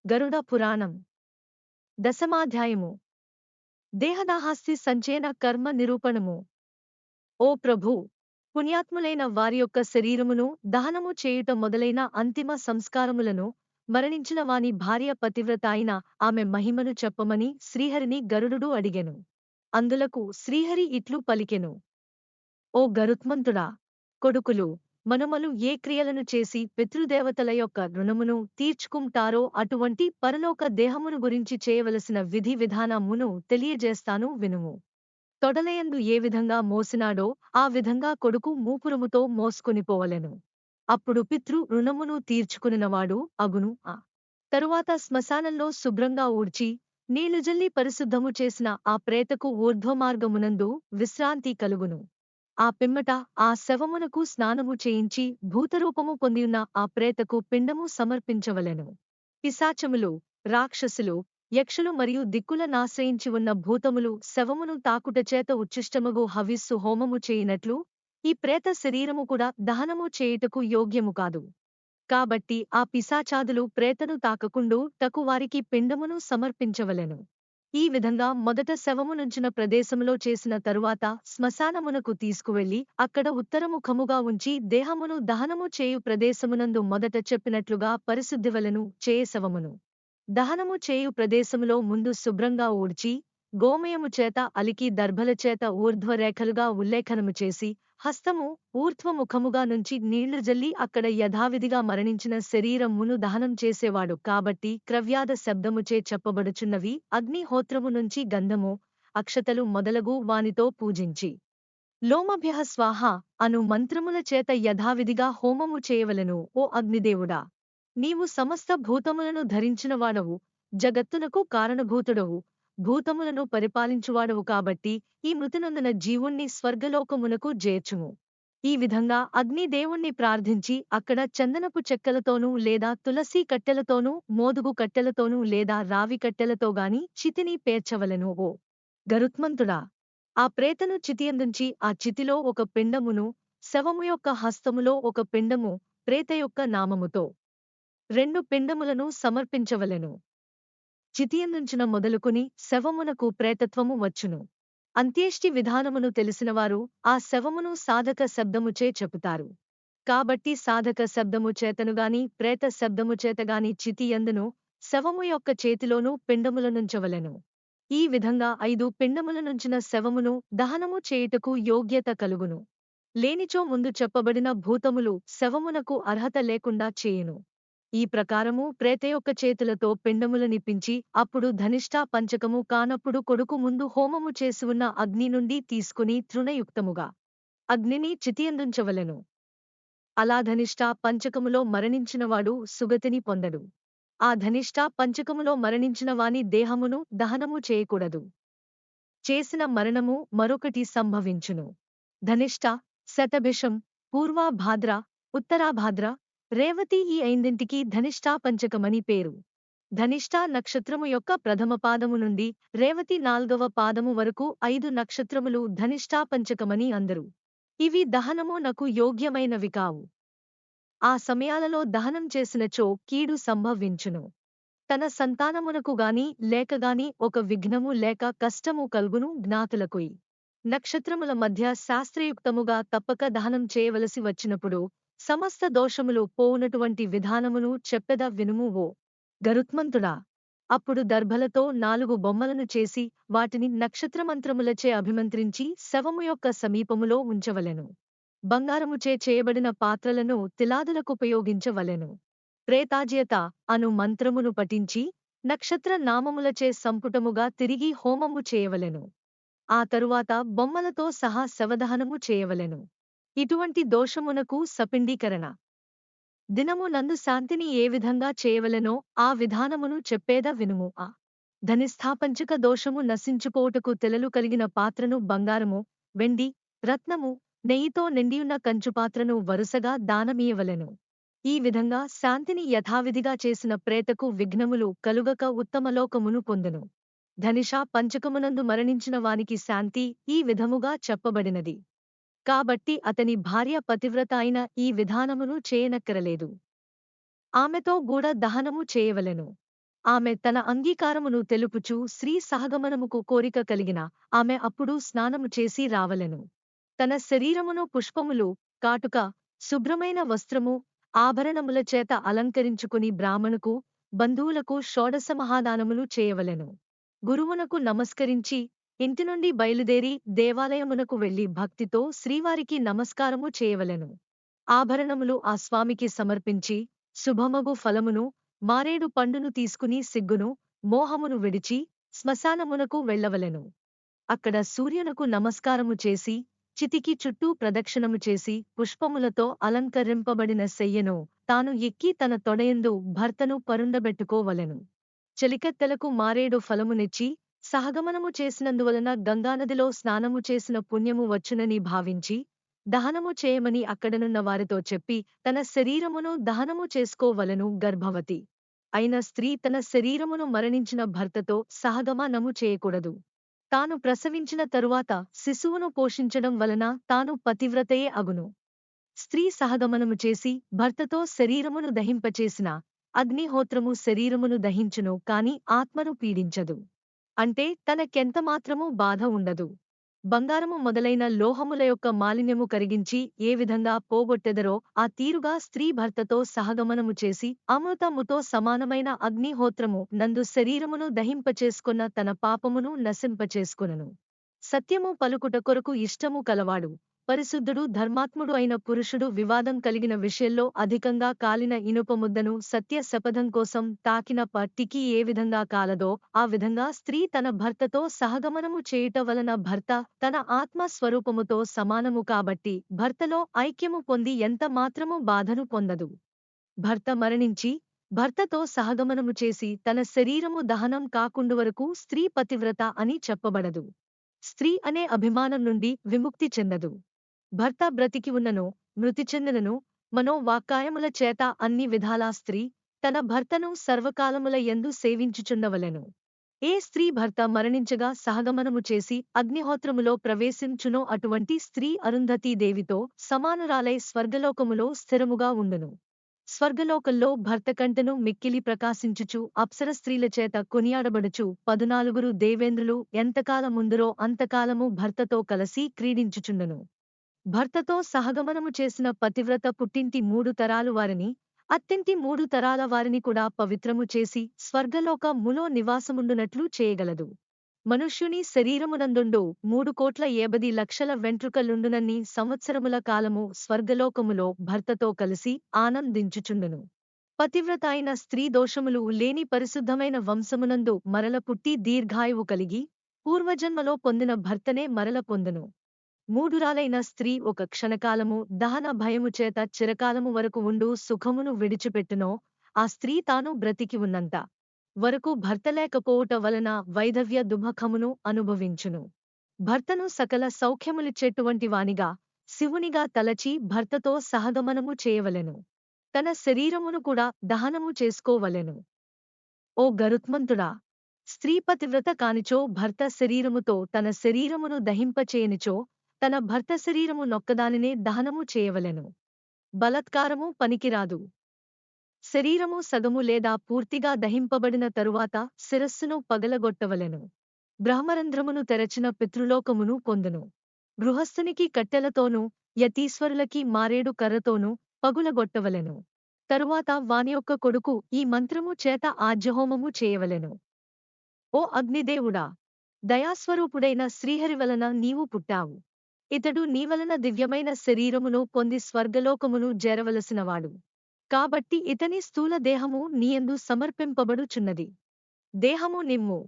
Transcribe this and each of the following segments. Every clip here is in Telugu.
గరుడ పురాణం దశమాధ్యాయము దేహదాహాస్తి సంచేన కర్మ నిరూపణము. ఓ ప్రభూ, పుణ్యాత్ములైన వారి యొక్క శరీరమును దహనము చేయుట మొదలైన అంతిమ సంస్కారములను మరణించిన వాని భార్య పతివ్రత అయిన ఆమె మహిమను చెప్పమని శ్రీహరిని గరుడుడు అడిగెను. అందులకు శ్రీహరి ఇట్లు పలికెను: ఓ గరుత్మంతుడా, కొడుకులు మనుమలు ఏ క్రియలను చేసి పితృదేవతల యొక్క రుణమును తీర్చుకుంటారో అటువంటి పరలోక దేహమును గురించి చేయవలసిన విధి విధానమును తెలియజేస్తాను వినుము. తొడలయందు ఏ విధంగా మోసినాడో ఆ విధంగా కొడుకు మూపురముతో మోసుకొనిపోవలెను. అప్పుడు పితృ రుణమును తీర్చుకునినవాడు అగును. తరువాత శ్మశానంలో శుభ్రంగా ఊడ్చి నీళ్లు జల్లి పరిశుద్ధము చేసిన ఆ ప్రేతకు ఊర్ధ్వమార్గమునందు విశ్రాంతి కలుగును. ఆ పిమ్మట ఆ శవమునకు స్నానము చేయించి భూతరూపము పొందియున్న ఆ ప్రేతకు పిండము సమర్పించవలెను. పిశాచములు, రాక్షసులు, యక్షులు మరియు దిక్కుల నాశ్రయించి ఉన్న భూతములు శవమును తాకుటచేత ఉచ్ఛిష్టమగు హవిస్సు హోమము చేయినట్లు ఈ ప్రేత శరీరము కూడా దహనము చేయుటకు యోగ్యము కాదు. కాబట్టి ఆ పిశాచాదులు ప్రేతను తాకకుండు టకు వారికి పిండమును సమర్పించవలెను. ఈ విధంగా మొదట శవమునుంచిన ప్రదేశములో చేసిన తరువాత శ్మశానమునకు తీసుకువెళ్లి అక్కడ ఉత్తరముఖముగా ఉంచి దేహమును దహనము చేయు ప్రదేశమునందు మొదట చెప్పినట్లుగా పరిశుద్ధివలెను శవమును దహనము చేయు ప్రదేశములో ముందు శుభ్రంగా ఊడ్చి గోమయము చేత అలికి దర్భల చేత ఊర్ధ్వరేఖలుగా ఉల్లేఖనము చేసి హస్తము ఊర్ధ్వముఖముగా నుంచి నీళ్లు జల్లి అక్కడ యథావిధిగా మరణించిన శరీరమును దహనం చేసేవాడు. కాబట్టి క్రవ్యాద శబ్దముచే చెప్పబడుచున్నవి అగ్నిహోత్రము నుంచి గంధము, అక్షతలు మొదలగు వానితో పూజించి లోమభ్యః స్వాహ అను మంత్రముల చేత యథావిధిగా హోమము చేయవలెను. ఓ అగ్నిదేవుడా, నీవు సమస్త భూతములను ధరించినవాడవు, జగత్తునకు కారణభూతుడవు, భూతములను పరిపాలించువాడవు కాబట్టి ఈ మృతినందున జీవుణ్ణి స్వర్గలోకమునకు జేర్చుము. ఈ విధంగా అగ్నిదేవుణ్ణి ప్రార్థించి అక్కడ చందనపు చెక్కలతోనూ లేదా తులసీ కట్టెలతోనూ మోదుగు కట్టెలతోనూ లేదా రావి కట్టెలతోగాని చితిని పేర్చవలెను. ఓ గరుత్మంతుడా, ఆ ప్రేతను చితియందుంచి ఆ చితిలో ఒక పిండమును, శవము యొక్క హస్తములో ఒక పిండము, ప్రేత యొక్క నామముతో 2 పిండములను సమర్పించవలెను. చితియందుంచిన మొదలుకుని శవమునకు ప్రేతత్వము వచ్చును. అంత్యేష్టి విధానమును తెలిసినవారు ఆ శవమును సాధక శబ్దముచే చెపుతారు. కాబట్టి సాధక శబ్దము చేతనుగాని ప్రేత శబ్దము చేతగాని చితియందును శవము యొక్క చేతిలోనూ పిండములనుంచవలెను. ఈ విధంగా 5 పిండములనుంచిన శవమును దహనము చేయుటకు యోగ్యత కలుగును. లేనిచో ముందు చెప్పబడిన భూతములు శవమునకు అర్హత లేకుండా చేయును. ఈ ప్రకారము ప్రేత యొక్క చేతులతో పిండములనిపించి అప్పుడు ధనిష్టా పంచకము కానప్పుడు కొడుకు ముందు హోమము చేసి ఉన్న అగ్ని నుండి తీసుకుని తృణయుక్తముగా అగ్నిని చితియందుంచవలెను. అలా ధనిష్టా పంచకములో మరణించినవాడు సుగతిని పొందడు. ఆ ధనిష్టా పంచకములో మరణించిన వాని దేహమును దహనము చేయకూడదు. చేసిన మరణము మరొకటి సంభవించును. ధనిష్ట, శతభిషం, పూర్వాభాద్ర, ఉత్తరాభాద్ర, రేవతి ఈ 5ంటికి ధనిష్టా పంచకమని పేరు. ధనిష్టా నక్షత్రము యొక్క ప్రథమ పాదము నుండి రేవతి 4వ పాదము వరకు 5 నక్షత్రములు ధనిష్టా పంచకమని అందరు. ఇవి దహనము నకు యోగ్యమైనవి కావు. ఆ సమయాలలో దహనం చేసినచో కీడు సంభవించును. తన సంతానమునకు గాని లేకగాని ఒక విఘ్నము లేక కష్టము కల్గును. జ్ఞాతులకుయి నక్షత్రముల మధ్య శాస్త్రయుక్తముగా తప్పక దహనం చేయవలసి వచ్చినప్పుడు సమస్త దోషములు పోవునటువంటి విధానమును చెప్పెద వినుము. ఓ గరుత్మంతుడా, అప్పుడు దర్భలతో 4 బొమ్మలను చేసి వాటిని నక్షత్రమంత్రములచే అభిమంత్రించి శవము యొక్క సమీపములో ఉంచవలెను. బంగారముచే చేయబడిన పాత్రలను తిలాదులకుపయోగించవలెను. ప్రేతాజ్యత అను మంత్రమును పఠించి నక్షత్ర నామములచే సంపుటముగా తిరిగి హోమము చేయవలెను. ఆ తరువాత బొమ్మలతో సహా శవదహనము చేయవలెను. ఇటువంటి దోషమునకు సపిండీకరణ దినము నందు శాంతిని ఏ విధంగా చేయవలెనో ఆ విధానమును చెప్పేద వినుము. ధనిస్థాపంచక దోషము నశించుకోవుటకు తెలలు కలిగిన పాత్రను బంగారము, వెండి, రత్నము, నెయ్యితో నిండియున్న కంచుపాత్రను వరుసగా దానమీయవలెను. ఈ విధంగా శాంతిని యథావిధిగా చేసిన ప్రేతకు విఘ్నములు కలుగక ఉత్తమలోకమును పొందును. ధనిషా పంచకమునందు మరణించిన వానికి శాంతి ఈ విధముగా చెప్పబడినది. కాబట్టి అతని భార్య పతివ్రత అయిన ఈ విధానమును చేయనక్కరలేదు. ఆమెతో గూడ దహనము చేయవలెను. ఆమె తన అంగీకారమును తెలుపుచూ స్త్రీ సహగమనముకు కోరిక కలిగిన ఆమె అప్పుడు స్నానము చేసి రావలెను. తన శరీరమును పుష్పములు, కాటుక, శుభ్రమైన వస్త్రము, ఆభరణముల చేత అలంకరించుకుని బ్రాహ్మణుకు, బంధువులకు షోడశమహాదానములు చేయవలెను. గురువునకు నమస్కరించి ఇంటి నుండి బయలుదేరి దేవాలయమునకు వెళ్లి భక్తితో శ్రీవారికి నమస్కారము చేయవలెను. ఆభరణములు ఆ స్వామికి సమర్పించి శుభమగు ఫలమును, మారేడు పండును తీసుకుని సిగ్గును, మోహమును విడిచి శ్మశానమునకు వెళ్ళవలెను. అక్కడ సూర్యునకు నమస్కారము చేసి చితికి చుట్టూ ప్రదక్షిణము చేసి పుష్పములతో అలంకరింపబడిన శయ్యను తాను ఎక్కి తన తొడయందు భర్తను పరుండబెట్టుకోవలెను. చెలికత్తెలకు మారేడు ఫలమునిచ్చి సహగమనము చేసినందువలన గంగానదిలో స్నానము చేసిన పుణ్యము వచ్చునని భావించి దహనము చేయమని అక్కడనున్న వారితో చెప్పి తన శరీరమును దహనము చేసుకోవలెను. గర్భవతి అయిన స్త్రీ తన శరీరమును మరణించిన భర్తతో సహగమనము చేయకూడదు. తాను ప్రసవించిన తరువాత శిశువును పోషించడం వలన తాను పతివ్రతయే అగును. స్త్రీ సహగమనము చేసి భర్తతో శరీరమును దహింపచేసిన అగ్నిహోత్రము శరీరమును దహించును కాని ఆత్మను పీడించదు. అంటే తనకెంతమాత్రమూ బాధ ఉండదు. బంగారము మొదలైన లోహముల యొక్క మాలిన్యము కరిగించి ఏ విధంగా పోగొట్టెదరో ఆ తీరుగా స్త్రీ భర్తతో సహగమనము చేసి అమృతముతో సమానమైన అగ్నిహోత్రము నందు శరీరమును దహింపచేసుకొన్న తన పాపమును నశింపచేసుకొనును. సత్యము పలుకుట కొరకు ఇష్టము కలవాడు, పరిశుద్ధుడు, ధర్మాత్ముడు అయిన పురుషుడు వివాదం కలిగిన విషయంలో అధికంగా కాలిన ఇనుపముద్దను సత్య శపథం కోసం తాకిన పట్టికి ఏ విధంగా కాలదో ఆ విధంగా స్త్రీ తన భర్తతో సహగమనము చేయుట వలన భర్త తన ఆత్మ స్వరూపముతో సమానము కాబట్టి భర్తలో ఐక్యము పొంది ఎంత మాత్రము బాధను పొందదు. భర్త మరణించి భర్తతో సహగమనము చేసి తన శరీరము దహనం కాకుండువరకు స్త్రీ పతివ్రత అని చెప్పబడదు. స్త్రీ అనే అభిమానం నుండి విముక్తి చెందదు. భర్త బ్రతికి ఉన్నను మృతి చెందినను మనోవాక్కాయముల చేత అన్ని విధాలా స్త్రీ తన భర్తను సర్వకాలముల యందు సేవించుచున్నవలెను. ఏ స్త్రీ భర్త మరణించగా సహగమనము చేసి అగ్నిహోత్రములో ప్రవేశించునో అటువంటి స్త్రీ అరుంధతీదేవితో సమానురాలై స్వర్గలోకములో స్థిరముగా ఉండును. స్వర్గలోకంలో భర్త కంటెను మిక్కిలి ప్రకాశించుచు అప్సర స్త్రీల చేత కొనియాడబడుచు 14 దేవేంద్రులు ఎంతకాలముందురో అంతకాలము భర్తతో కలసి క్రీడించుచుండును. భర్తతో సహగమనము చేసిన పతివ్రత పుట్టింటి 3 తరాలు వారిని, అత్తింటి 3 తరాల వారిని కూడా పవిత్రము చేసి స్వర్గలోకములో నివాసముండునట్లు చేయగలదు. మనుష్యుని శరీరమునందుండు 3,50,00,000 వెంట్రుకలుండునన్ని సంవత్సరముల కాలము స్వర్గలోకములో భర్తతో కలిసి ఆనందించుచుండును. పతివ్రత అయిన స్త్రీ దోషములు లేని పరిశుద్ధమైన వంశమునందు మరల పుట్టి దీర్ఘాయువు కలిగి పూర్వజన్మలో పొందిన భర్తనే మరల పొందును. మూఢురాలైన స్త్రీ ఒక క్షణకాలము దహన భయము చేత చిరకాలము వరకు ఉండు సుఖమును విడిచిపెట్టునో ఆ స్త్రీ తాను బ్రతికి ఉన్నంత వరకు భర్త లేకపోవుట వలన వైధవ్య దుఃఖమును అనుభవించును. భర్తను సకల సౌఖ్యములిచ్చేటువంటి వానిగా శివునిగా తలచి భర్తతో సహగమనము చేయవలెను. తన శరీరమును కూడా దహనము చేసుకోవలెను. ఓ గరుత్మంతుడా! స్త్రీ పతివ్రత కానిచో భర్త శరీరముతో తన శరీరమును దహింపచేయనిచో తన భర్త శరీరము నొక్కదానినే దహనము చేయవలెను. బలత్కారము పనికిరాదు. శరీరము సగము లేదా పూర్తిగా దహింపబడిన తరువాత శిరస్సును పగలగొట్టవలెను. బ్రహ్మరంధ్రమును తెరచిన పితృలోకమును పొందును. గృహస్థునికి కట్టెలతోనూ యతీశ్వరులకి మారేడు కర్రతోనూ పగులగొట్టవలెను. తరువాత వాని యొక్క కొడుకు ఈ మంత్రము చేత ఆజ్యహోమము చేయవలెను. ఓ అగ్నిదేవుడా! దయాస్వరూపుడైన శ్రీహరి వలన నీవు పుట్టావు. ఇతడు నీవలన దివ్యమైన శరీరమును పొంది స్వర్గలోకమును చేరవలసినవాడు. కాబట్టి ఇతని స్థూల దేహము నీయందు సమర్పింపబడుచున్నది. దేహము నిమ్ము.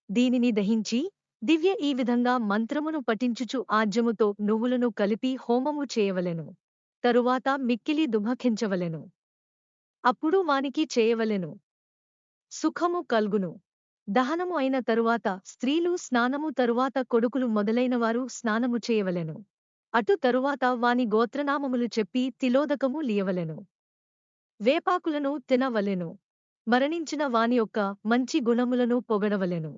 దీనిని దహించి దివ్య ఈ విధంగా మంత్రమును పఠించుచు ఆజ్యముతో నువ్వులను కలిపి హోమము చేయవలెను. తరువాత మిక్కిలి దుఃఖించవలెను. అప్పుడు వానికి చేయవలెను సుఖము కల్గును. దహనము అయిన తరువాత స్త్రీలు స్నానము తరువాత కొడుకులు మొదలైనవారు స్నానము చేయవలెను. అటు తరువాత వాని గోత్రనామములు చెప్పి తిలోదకము లియవలెను. వేపాకులను తినవలెను. మరణించిన వాని యొక్క మంచి గుణములను పొగడవలెను.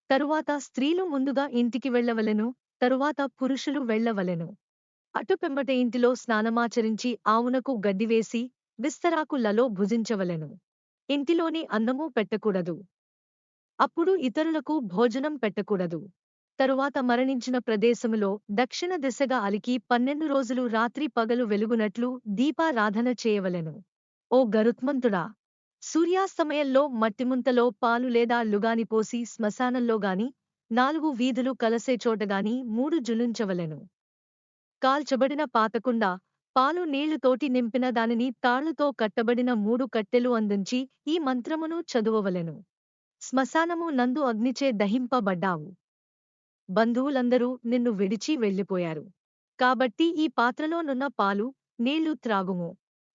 తరువాత స్త్రీలు ముందుగా ఇంటికి వెళ్ళవలెను. తరువాత పురుషులు వెళ్ళవలెను. అటుపెంబట ఇంటిలో స్నానమాచరించి ఆవునకు గడ్డివేసి విస్తరాకులలో భుజించవలెను. ఇంటిలోని అన్నమూ పెట్టకూడదు. అప్పుడు ఇతరులకు భోజనం పెట్టకూడదు. తరువాత మరణించిన ప్రదేశములో దక్షిణ దిశగా అలికి 12 రోజులు రాత్రి పగలు వెలుగునట్లు దీపారాధన చేయవలెను. ఓ గరుత్మంతుడా! సూర్యాస్తమయంలో మట్టిముంతలో పాలు లేదా లుగాని పోసి శ్మశానంలోగాని 4 వీధులు కలసే చోటగాని 3 జులుంచవలెను. కాల్చబడిన పాతకుండ, పాలు నీళ్లుతోటి నింపిన దానిని తాళ్లుతో కట్టబడిన 3 కట్టెలు అందించి ఈ మంత్రమును చదువవలెను. శ్మశానము నందు అగ్నిచే దహింపబడ్డావు. బంధువులందరూ నిన్ను విడిచి వెళ్ళిపోయారు. కాబట్టి ఈ పాత్రలోనున్న పాలు, నీళ్లు త్రాగుము.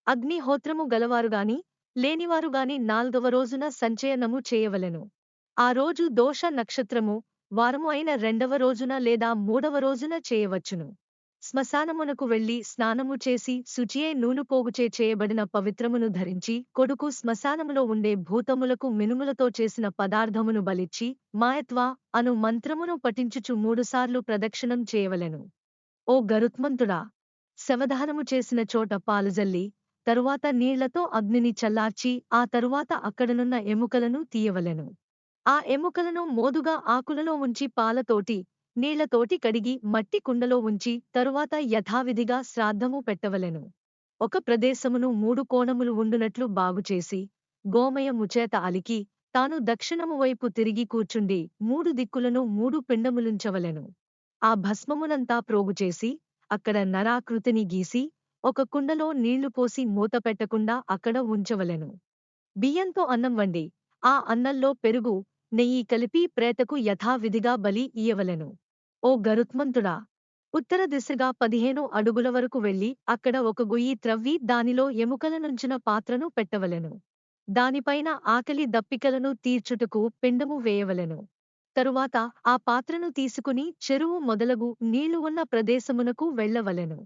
అగ్నిహోత్రము గలవారుగాని, లేనివారుగాని 4వ రోజున సంచయనము చేయవలెను. ఆ రోజు దోష నక్షత్రము, వారము అయిన 2వ రోజున లేదా 3వ రోజున చేయవచ్చును. శ్మశానమునకు వెళ్లి స్నానము చేసి శుచియే నూలుపోగుచే చేయబడిన పవిత్రమును ధరించి కొడుకు శ్మశానములో ఉండే భూతములకు మినుములతో చేసిన పదార్థమును బలిచ్చి మాయత్వా అను మంత్రమును పఠించుచు 3 సార్లు ప్రదక్షిణం చేయవలెను. ఓ గరుత్మంతుడా! శవదానము చేసిన చోట పాలుజల్లి, తరువాత నీళ్లతో అగ్నిని చల్లార్చి ఆ తరువాత అక్కడనున్న ఎముకలను తీయవలెను. ఆ ఎముకలను మోదుగా ఆకులలో ఉంచి పాలతోటి, నీళ్లతోటి కడిగి మట్టి కుండలో ఉంచి తరువాత యథావిధిగా శ్రాద్ధము పెట్టవలెను. ఒక ప్రదేశమును 3 కోణములు ఉండునట్లు బాగుచేసి, గోమయముచేత అలికి, తాను దక్షిణము వైపు తిరిగి కూర్చుండి 3 దిక్కులను 3 పిండములుంచవలెను. ఆ భస్మమునంతా ప్రోగుచేసి, అక్కడ నరాకృతిని గీసి, ఒక కుండలో నీళ్లు పోసి మూతపెట్టకుండా అక్కడ ఉంచవలెను. బియ్యంతో అన్నం వండి, ఆ అన్నంలో పెరుగు, నెయ్యి కలిపి ప్రేతకు యథావిధిగా బలి ఇయ్యవలెను. ఓ గరుత్మంతుడా! ఉత్తర దిశగా 15 అడుగుల వరకు వెళ్లి అక్కడ ఒక గొయ్యి త్రవ్వి దానిలో ఎముకలనుంచిన పాత్రను పెట్టవలెను. దానిపైన ఆకలి దప్పికలను తీర్చుటకు పిండము వేయవలెను. తరువాత ఆ పాత్రను తీసుకుని చెరువు మొదలగు నీళ్లు ఉన్న ప్రదేశమునకు వెళ్ళవలెను.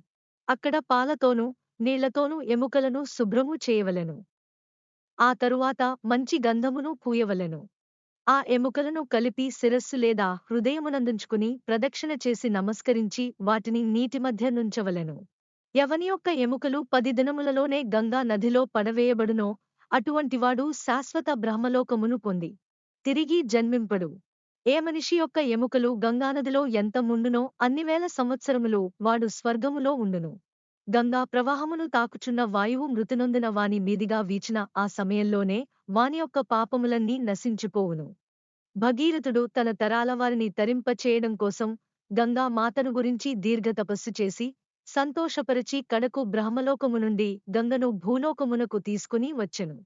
అక్కడ పాలతోనూ, నీళ్లతోనూ ఎముకలను శుభ్రము చేయవలెను. ఆ తరువాత మంచి గంధమును పూయవలెను. ఆ ఎముకలను కలిపి శిరస్సు లేదా హృదయమునందుంచుకుని ప్రదక్షిణ చేసి నమస్కరించి వాటిని నీటి మధ్య నుంచవలెను. ఎవని యొక్క ఎముకలు 10 దినములలోనే గంగా నదిలో పడవేయబడునో అటువంటివాడు శాశ్వత బ్రహ్మలోకమును పొంది తిరిగి జన్మింపడు. ఏ మనిషి యొక్క ఎముకలు గంగానదిలో ఎంత ముండునో అన్నివేల సంవత్సరములు వాడు స్వర్గములో ఉండును. గంగా ప్రవాహమును తాకుచున్న వాయువు మృతినొందిన వాని మీదిగా వీచిన ఆ సమయంలోనే వాని యొక్క పాపములన్నీ నశించిపోవును. భగీరథుడు తన తరాల వారిని తరింపచేయడం కోసం గంగా మాతను గురించి దీర్ఘతపస్సు చేసి సంతోషపరచి కడకు బ్రహ్మలోకము నుండి గంగను భూలోకమునకు తీసుకుని వచ్చెను.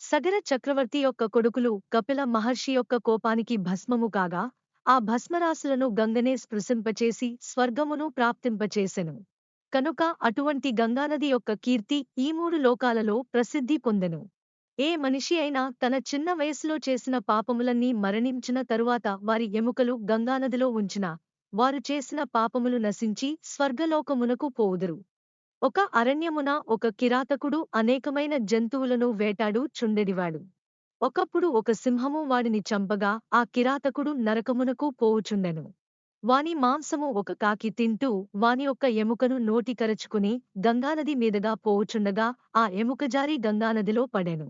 సగర చక్రవర్తి యొక్క కొడుకులు కపిల మహర్షి యొక్క కోపానికి భస్మము కాగా ఆ భస్మరాశులను గంగనే స్పృశింపచేసి స్వర్గమును ప్రాప్తింపచేసెను. కనుక అటువంటి గంగానది యొక్క కీర్తి ఈ 3 లోకాలలో ప్రసిద్ధి పొందెను. ఏ మనిషి అయినా తన చిన్న వయసులో చేసిన పాపములన్నీ మరణించిన తరువాత వారి ఎముకలు గంగానదిలో ఉంచిన వారు చేసిన పాపములు నశించి స్వర్గలోకమునకు పోవుదురు. ఒక అరణ్యమున ఒక కిరాతకుడు అనేకమైన జంతువులను వేటాడు చుండెడివాడు. ఒకప్పుడు ఒక సింహము వాడిని చంపగా ఆ కిరాతకుడు నరకమునకు పోవుచుండెను. వాని మాంసము ఒక కాకి తింటూ వాని యొక్క ఎముకను నోటి కరచుకుని గంగానది మీదుగా పోవుచుండగా ఆ ఎముక జారి గంగానదిలో పడెను.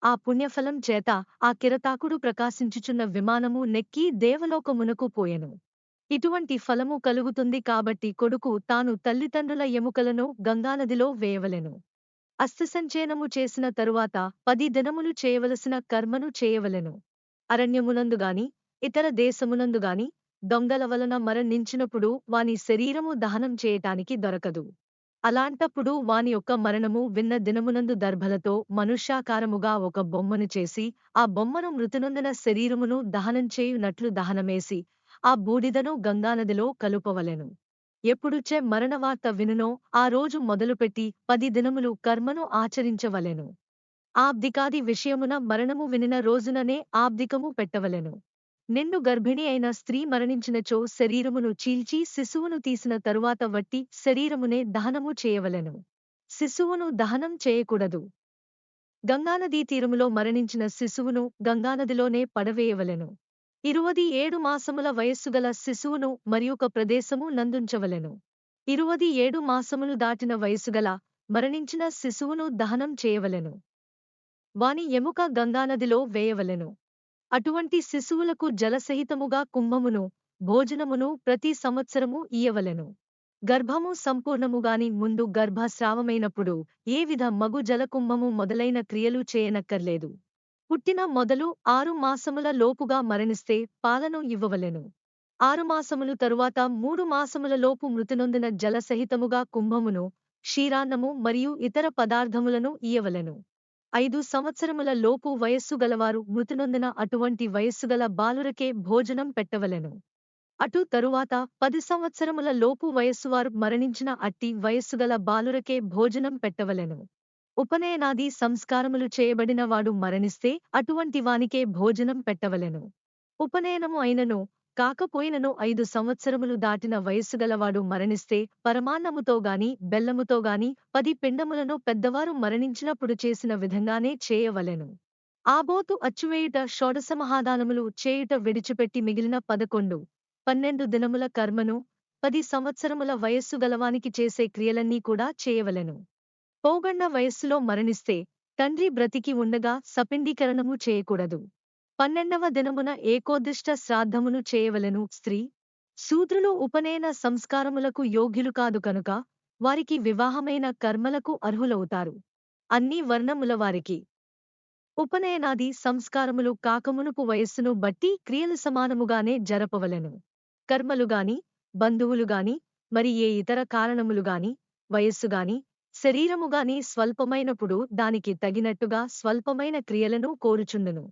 ఆ పుణ్యఫలం చేత ఆ కిరతాకుడు ప్రకాశించుచున్న విమానము నెక్కి దేవలోకమునకు పోయెను. ఇటువంటి ఫలము కలుగుతుంది కాబట్టి కొడుకు తాను తల్లిదండ్రుల ఎముకలను గంగానదిలో వేయవలెను. అస్థిసంచయనము చేసిన తరువాత 10 దినములు చేయవలసిన కర్మను చేయవలెను. అరణ్యమునందుగాని ఇతర దేశమునందుగాని దొంగల వలన మరణించినప్పుడు వాని శరీరము దహనం చేయటానికి దొరకదు. అలాంటప్పుడు వాని యొక్క మరణము విన్న దినమునందు దర్భలతో మనుష్యాకారముగా ఒక బొమ్మను చేసి ఆ బొమ్మను మృతినొందిన శరీరమును దహనం చేయునట్లు దహనమేసి ఆ బూడిదను గంగానదిలో కలుపవలెను. ఎప్పుడుచే మరణవార్త వినునో ఆ రోజు మొదలుపెట్టి 10 దినములు కర్మను ఆచరించవలెను. ఆబ్దికాది విషయమున మరణము వినిన రోజుననే ఆబ్దికము పెట్టవలెను. నిండు గర్భిణి అయిన స్త్రీ మరణించినచో శరీరమును చీల్చి శిశువును తీసిన తరువాత వట్టి శరీరమునే దహనము చేయవలెను. శిశువును దహనం చేయకూడదు. గంగానదీ తీరములో మరణించిన శిశువును గంగానదిలోనే పడవేయవలెను. 27 మాసముల వయస్సుగల శిశువును మరియొక ప్రదేశము నందుంచవలెను. 27 మాసములు దాటిన వయస్సుగల మరణించిన శిశువును దహనం చేయవలెను. వాని ఎముక గంగానదిలో వేయవలెను. అటువంటి శిశువులకు జలసహితముగా కుంభమును భోజనమును ప్రతి సంవత్సరము ఇయ్యవలెను. గర్భము సంపూర్ణముగాని ముందు గర్భస్రావమైనప్పుడు ఏ విధ మగు జలకుంభము మొదలైన క్రియలు చేయనక్కర్లేదు. పుట్టిన మొదలు 6 మాసముల లోపుగా మరణిస్తే పాలను ఇవ్వవలెను. 6 మాసములు తరువాత 3 మాసముల లోపు మృతినొందిన జలసహితముగా కుంభమును, క్షీరాన్నము మరియు ఇతర పదార్థములను ఇయ్యవలెను. 5 సంవత్సరముల లోపు వయస్సు గలవారు మృతినొందిన అటువంటి వయస్సుగల బాలురకే భోజనం పెట్టవలెను. అటు తరువాత 10 సంవత్సరముల లోపు వయస్సువారు మరణించిన అట్టి వయస్సుగల బాలురకే భోజనం పెట్టవలెను. ఉపనయనాది సంస్కారములు చేయబడిన వాడు మరణిస్తే అటువంటి వానికే భోజనం పెట్టవలెను. ఉపనయనము అయినను కాకపోయినను 5 సంవత్సరములు దాటిన వయస్సుగలవాడు మరణిస్తే పరమాన్నముతోగాని బెల్లముతోగాని 10 పిండములను పెద్దవారు మరణించినప్పుడు చేసిన విధంగానే చేయవలెను. ఆబోతు అచ్చువేయుట షోడశమహాదానములు చేయుట విడిచిపెట్టి మిగిలిన 11, 12 దినముల కర్మను 10 సంవత్సరముల వయస్సు గలవానికి చేసే క్రియలన్నీ కూడా చేయవలెను. పోగొన్న వయస్సులో మరణిస్తే తండ్రి బ్రతికి ఉండగా సపిండీకరణము చేయకూడదు. 12వ దినమున ఏకోద్దిష్ట శ్రాద్ధమును చేయవలెను. స్త్రీ శూద్రులు ఉపనయన సంస్కారములకు యోగ్యులు కాదు కనుక వారికి వివాహమైన కర్మలకు అర్హులవుతారు. అన్ని వర్ణముల వారికి ఉపనయనాది సంస్కారములు కాకమునుపు వయస్సును బట్టి క్రియలు సమానముగానే జరపవలెను. కర్మలుగాని బంధువులుగాని మరి ఏ ఇతర కారణములుగాని వయస్సుగాని శరీరముగాని స్వల్పమైనప్పుడు దానికి తగినట్టుగా స్వల్పమైన క్రియలను కోరుచుండును.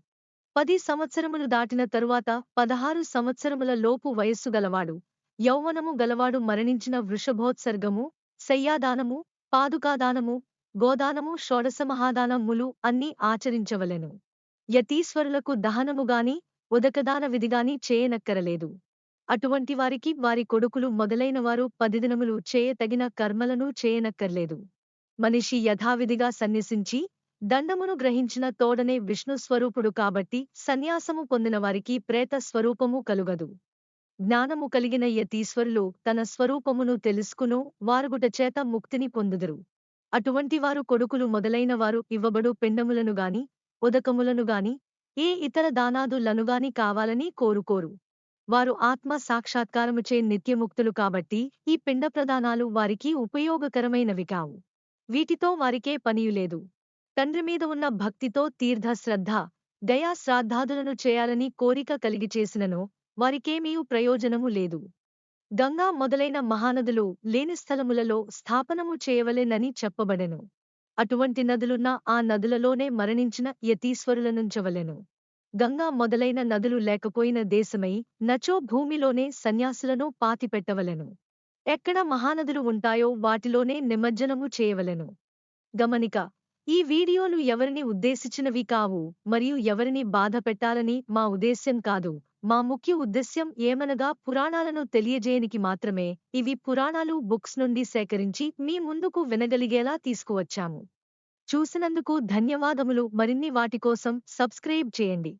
10 సంవత్సరములు దాటిన తరువాత 16 సంవత్సరముల లోపు వయస్సు గలవాడు, యౌవనము గలవాడు మరణించిన వృషభోత్సర్గము, శయ్యాదానము, పాదుకాదానము, గోదానము షోడశమహాదానములు అన్నీ ఆచరించవలెను. యతీశ్వరులకు దహనముగాని ఉదకదాన విధిగాని చేయనక్కరలేదు. అటువంటి వారికి వారి కొడుకులు మొదలైనవారు 10 దినములు చేయతగిన కర్మలను చేయనక్కర్లేదు. మనిషి యథావిధిగా సన్యసించి దండమును గ్రహించిన తోడనే విష్ణు స్వరూపుడు కాబట్టి సన్యాసము పొందిన వారికి ప్రేత స్వరూపము కలుగదు. జ్ఞానము కలిగిన యతీశ్వరులు తన స్వరూపమును తెలుసుకును వారుగుట చేత ముక్తిని పొందుదురు. అటువంటి వారు కొడుకులు మొదలైనవారు ఇవ్వబడు పిండములను గాని ఉదకములను గాని ఏ ఇతర దానాదులనుగాని కావాలని కోరుకోరు. వారు ఆత్మ సాక్షాత్కారముచే నిత్యముక్తులు కాబట్టి ఈ పిండ ప్రదానాలు వారికి ఉపయోగకరమైనవి కావు. వీటితో వారికే పనియులేదు. తండ్రి మీద ఉన్న భక్తితో తీర్థ శ్రద్ధ, దయా శ్రాద్ధాదులను చేయాలని కోరిక కలిగి చేసినను వారికేమీయు ప్రయోజనము లేదు. గంగా మొదలైన మహానదులు లేని స్థలములలో స్థాపనము చేయవలెనని చెప్పబడెను. అటువంటి నదులున్న ఆ నదులలోనే మరణించిన యతీశ్వరులనుంచవలెను. గంగా మొదలైన నదులు లేకపోయిన దేశమై నచో భూమిలోనే సన్యాసులను పాతిపెట్టవలెను. ఎక్కడ మహానదులు ఉంటాయో వాటిలోనే నిమజ్జనము చేయవలెను. గమనిక: ఈ వీడియోలు ఎవరిని ఉద్దేశించినవి కావు మరియు ఎవరిని బాధ పెట్టాలని మా ఉద్దేశ్యం కాదు. మా ముఖ్య ఉద్దేశ్యం ఏమనగా పురాణాలను తెలియజేయనికి మాత్రమే. ఇవి పురాణాలు బుక్స్ నుండి సేకరించి మీ ముందుకు వినగలిగేలా తీసుకువచ్చాము. చూసినందుకు ధన్యవాదములు. మరిన్ని వాటి కోసం సబ్స్క్రైబ్ చేయండి.